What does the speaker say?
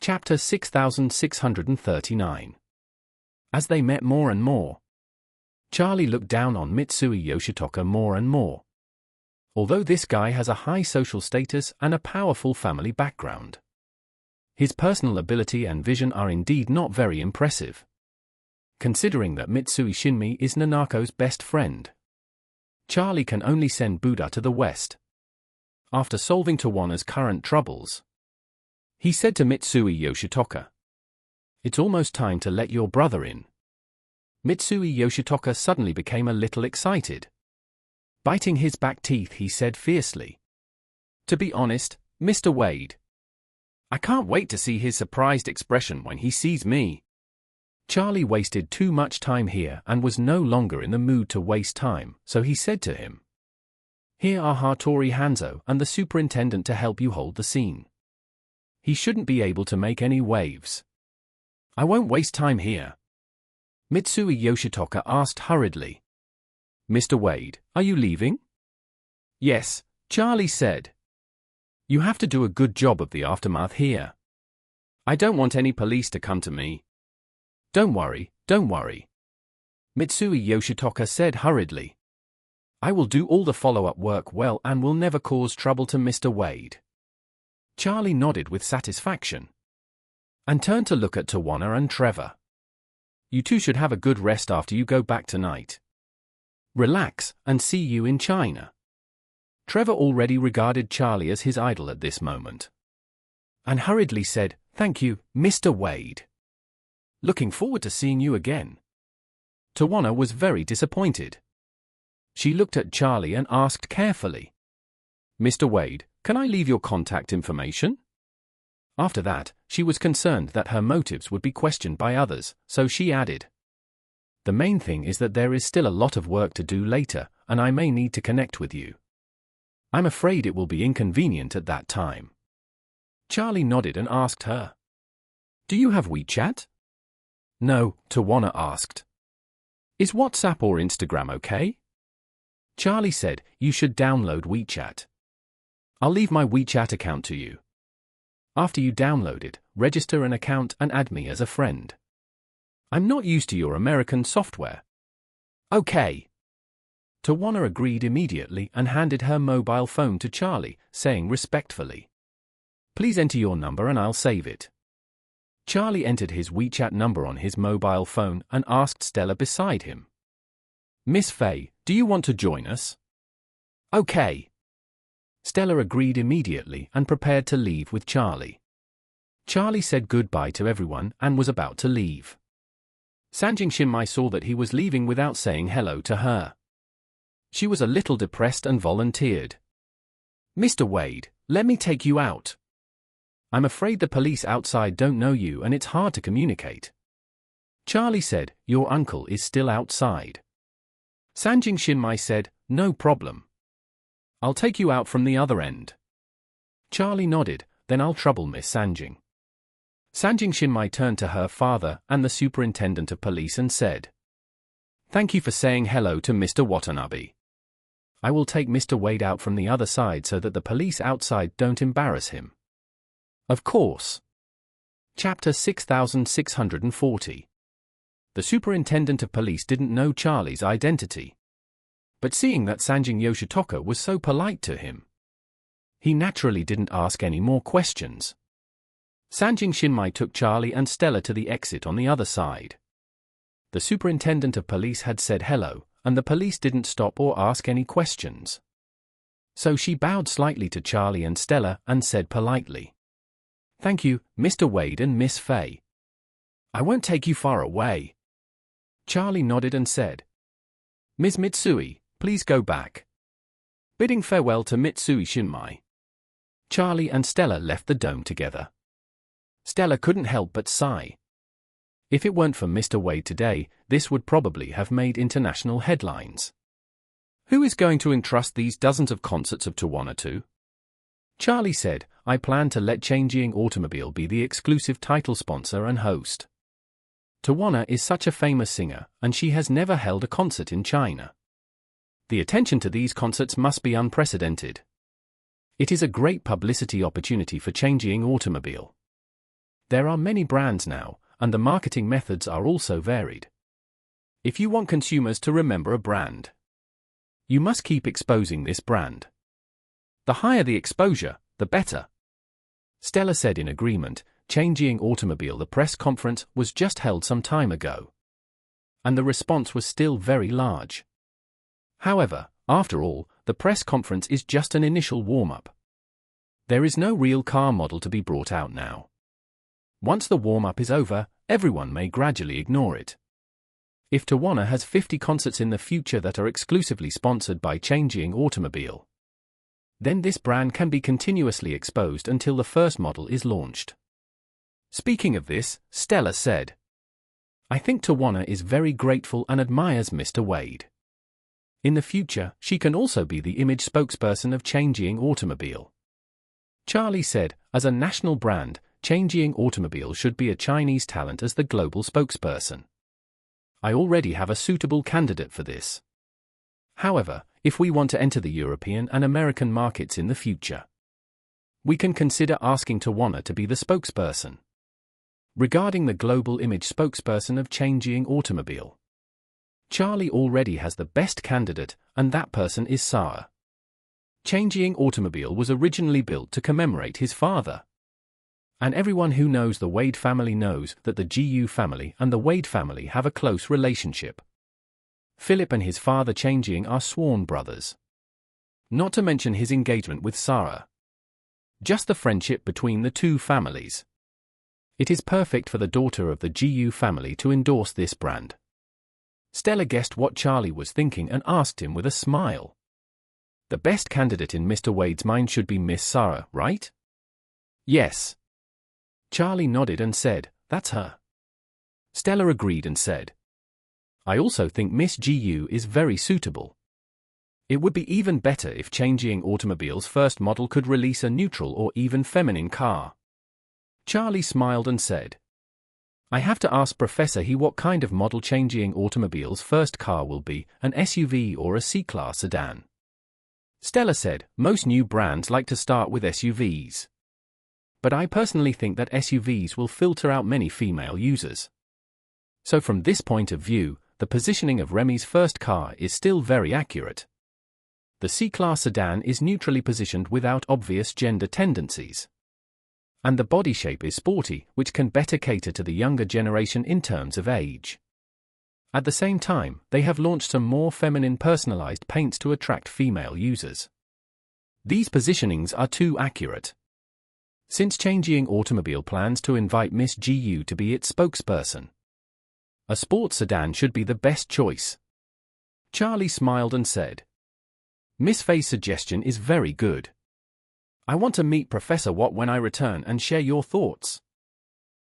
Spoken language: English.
Chapter 6639. As they met more and more, Charlie looked down on Mitsui Yoshitoka more and more. Although this guy has a high social status and a powerful family background, his personal ability and vision are indeed not very impressive, considering that Mitsui Shinmei is Nanako's best friend. Charlie can only send Buddha to the west. After solving Tawana's current troubles, he said to Mitsui Yoshitoka, "It's almost time to let your brother in." Mitsui Yoshitoka suddenly became a little excited. Biting his back teeth, he said fiercely, "To be honest, Mr. Wade, I can't wait to see his surprised expression when he sees me." Charlie wasted too much time here and was no longer in the mood to waste time, so he said to him, "Here are Hattori Hanzo and the superintendent to help you hold the scene. He shouldn't be able to make any waves." "I won't waste time here," Mitsui Yoshitoka asked hurriedly. "Mr. Wade, are you leaving?" "Yes," Charlie said. "You have to do a good job of the aftermath here. I don't want any police to come to me." Don't worry, Mitsui Yoshitoka said hurriedly. "I will do all the follow-up work well and will never cause trouble to Mr. Wade." Charlie nodded with satisfaction and turned to look at Tawana and Trevor. "You two should have a good rest after you go back tonight. Relax, and see you in China." Trevor already regarded Charlie as his idol at this moment, and hurriedly said, "Thank you, Mr. Wade. Looking forward to seeing you again." Tawana was very disappointed. She looked at Charlie and asked carefully, "Mr. Wade, can I leave your contact information?" After that, she was concerned that her motives would be questioned by others, so she added, "The main thing is that there is still a lot of work to do later, and I may need to connect with you. I'm afraid it will be inconvenient at that time." Charlie nodded and asked her, "Do you have WeChat?" "No," Tawana asked. "Is WhatsApp or Instagram okay?" Charlie said, "You should download WeChat. I'll leave my WeChat account to you. After you download it, register an account and add me as a friend. I'm not used to your American software." "Okay." Tawana agreed immediately and handed her mobile phone to Charlie, saying respectfully, "Please enter your number and I'll save it." Charlie entered his WeChat number on his mobile phone and asked Stella beside him, "Miss Faye, do you want to join us?" "Okay." Stella agreed immediately and prepared to leave with Charlie. Charlie said goodbye to everyone and was about to leave. Sanjing Shinmai saw that he was leaving without saying hello to her. She was a little depressed and volunteered, "Mr. Wade, let me take you out. I'm afraid the police outside don't know you and it's hard to communicate." Charlie said, "Your uncle is still outside." Sanjing Shinmai said, "No problem. I'll take you out from the other end." Charlie nodded, "Then I'll trouble Miss Sanjing." Sanjing Shinmai turned to her father and the superintendent of police and said, "Thank you for saying hello to Mr. Watanabe. I will take Mr. Wade out from the other side so that the police outside don't embarrass him." "Of course." Chapter 6640. The superintendent of police didn't know Charlie's identity, but seeing that Sanjing Yoshitoka was so polite to him, he naturally didn't ask any more questions. Sanjing Shinmai took Charlie and Stella to the exit on the other side. The superintendent of police had said hello, and the police didn't stop or ask any questions. So she bowed slightly to Charlie and Stella and said politely, "Thank you, Mr. Wade and Miss Faye. I won't take you far away." Charlie nodded and said, "Ms. Mitsui, please go back." Bidding farewell to Mitsui Shinmai, Charlie and Stella left the dome together. Stella couldn't help but sigh. If it weren't for Mr. Wade today, this would probably have made international headlines. Who is going to entrust these dozens of concerts of Tawana to? Charlie said, "I plan to let Changjiang Automobile be the exclusive title sponsor and host. Tawana is such a famous singer, and she has never held a concert in China. The attention to these concerts must be unprecedented. It is a great publicity opportunity for Changjiang Automobile." There are many brands now, and the marketing methods are also varied. If you want consumers to remember a brand, you must keep exposing this brand. The higher the exposure, the better. Stella said in agreement. Changing Automobile. The press conference was just held some time ago, and the response was still very large. However, after all, the press conference is just an initial warm-up. There is no real car model to be brought out now. Once the warm-up is over, everyone may gradually ignore it. If Tawana has 50 concerts in the future that are exclusively sponsored by Changing Automobile, then this brand can be continuously exposed until the first model is launched. Speaking of this, Stella said, I think Tawana is very grateful and admires Mr. Wade. In the future, she can also be the image spokesperson of Changing Automobile. Charlie said, as a national brand, Changing Automobile should be a Chinese talent as the global spokesperson. I already have a suitable candidate for this. However, if we want to enter the European and American markets in the future, we can consider asking Tawana to be the spokesperson. Regarding the global image spokesperson of Changing Automobile, Charlie already has the best candidate, and that person is Sarah. Changing Automobile was originally built to commemorate his father. And everyone who knows the Wade family knows that the GU family and the Wade family have a close relationship. Philip and his father Changing are sworn brothers. Not to mention his engagement with Sarah. Just the friendship between the two families. It is perfect for the daughter of the GU family to endorse this brand. Stella guessed what Charlie was thinking and asked him with a smile. The best candidate in Mr. Wade's mind should be Miss Sarah, right? Yes. Charlie nodded and said, that's her. Stella agreed and said, I also think Miss GU is very suitable. It would be even better if Changing Automobile's first model could release a neutral or even feminine car. Charlie smiled and said, I have to ask Professor He what kind of model Changing Automobile's first car will be, an SUV or a C-Class sedan. Stella said, most new brands like to start with SUVs. But I personally think that SUVs will filter out many female users. So from this point of view, the positioning of Remy's first car is still very accurate. The C-Class sedan is neutrally positioned without obvious gender tendencies. And the body shape is sporty, which can better cater to the younger generation in terms of age. At the same time, they have launched some more feminine personalized paints to attract female users. These positionings are too accurate. Since Changing Automobile plans to invite Miss GU to be its spokesperson, a sports sedan should be the best choice. Charlie smiled and said, Miss Faye's suggestion is very good. I want to meet Professor Watt when I return and share your thoughts.